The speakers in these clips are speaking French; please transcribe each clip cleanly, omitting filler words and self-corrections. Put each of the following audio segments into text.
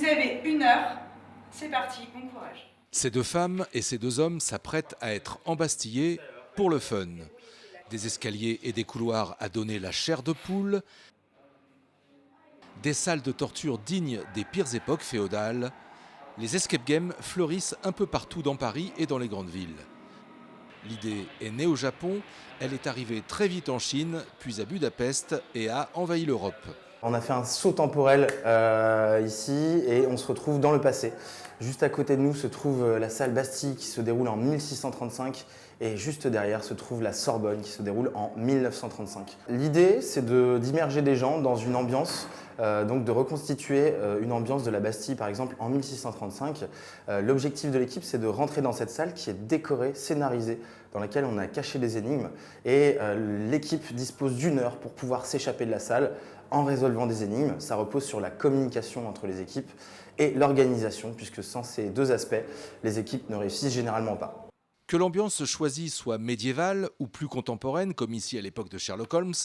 avez 1 heure, c'est parti, bon courage. Ces 2 femmes et ces 2 hommes s'apprêtent à être embastillés pour le fun. Des escaliers et des couloirs à donner la chair de poule, des salles de torture dignes des pires époques féodales. Les escape games fleurissent un peu partout dans Paris et dans les grandes villes. L'idée est née au Japon, elle est arrivée très vite en Chine, puis à Budapest et a envahi l'Europe. On a fait un saut temporel ici et on se retrouve dans le passé. Juste à côté de nous se trouve la salle Bastille qui se déroule en 1635 et juste derrière se trouve la Sorbonne qui se déroule en 1935. L'idée, c'est d'immerger des gens dans une ambiance, donc de reconstituer une ambiance de la Bastille par exemple en 1635. L'objectif de l'équipe, c'est de rentrer dans cette salle qui est décorée, scénarisée, dans laquelle on a caché des énigmes et l'équipe dispose d'1 heure pour pouvoir s'échapper de la salle en résolvant des énigmes. Ça repose sur la communication entre les équipes et l'organisation, puisque sans ces 2 aspects, les équipes ne réussissent généralement pas. Que l'ambiance choisie soit médiévale ou plus contemporaine, comme ici à l'époque de Sherlock Holmes,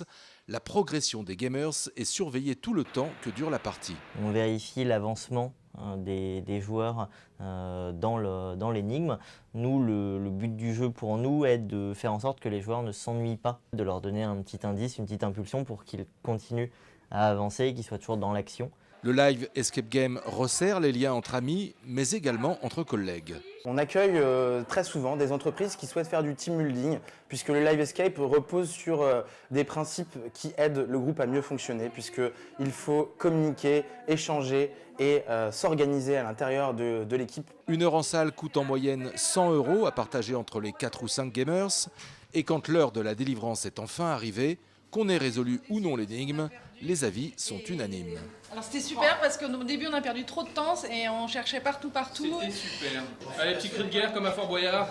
la progression des gamers est surveillée tout le temps que dure la partie. On vérifie l'avancement des joueurs dans l'énigme. Nous, le but du jeu pour nous est de faire en sorte que les joueurs ne s'ennuient pas, de leur donner un petit indice, une petite impulsion pour qu'ils continuent à avancer et qu'ils soient toujours dans l'action. Le live escape game resserre les liens entre amis, mais également entre collègues. On accueille très souvent des entreprises qui souhaitent faire du team building, puisque le live escape repose sur des principes qui aident le groupe à mieux fonctionner, puisqu'il faut communiquer, échanger et s'organiser à l'intérieur de l'équipe. 1 heure en salle coûte en moyenne 100 € à partager entre les 4 ou 5 gamers. Et quand l'heure de la délivrance est enfin arrivée, qu'on ait résolu ou non l'énigme, les avis sont unanimes. Alors c'était super parce qu'au début on a perdu trop de temps et on cherchait partout. C'était super. Allez, petit cri de guerre comme à Fort Boyard.